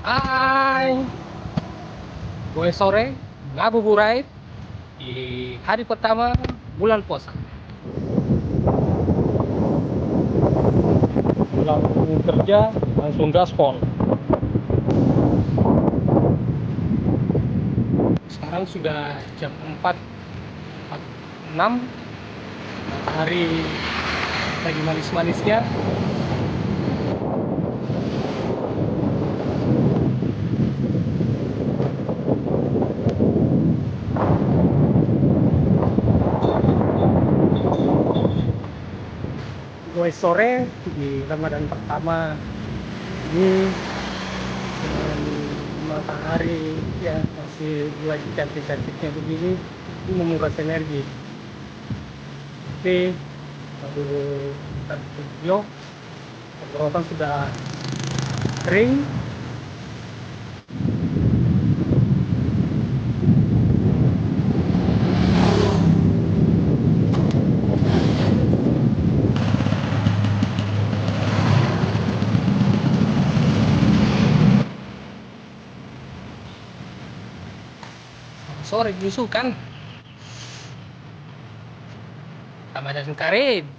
Hai, gue sore ngabuburit di hari pertama bulan puasa. Pulang kerja langsung gaspol. Sekarang sudah jam 4.46, matahari lagi manis-manisnya. Gue sore di Ramadan pertama ini dengan matahari ya masih lagi cantik-cantiknya begini, ini menguras energi. Tapi baru kita video tenggorokan sudah kering. Sore belusukan Ramadan Karim.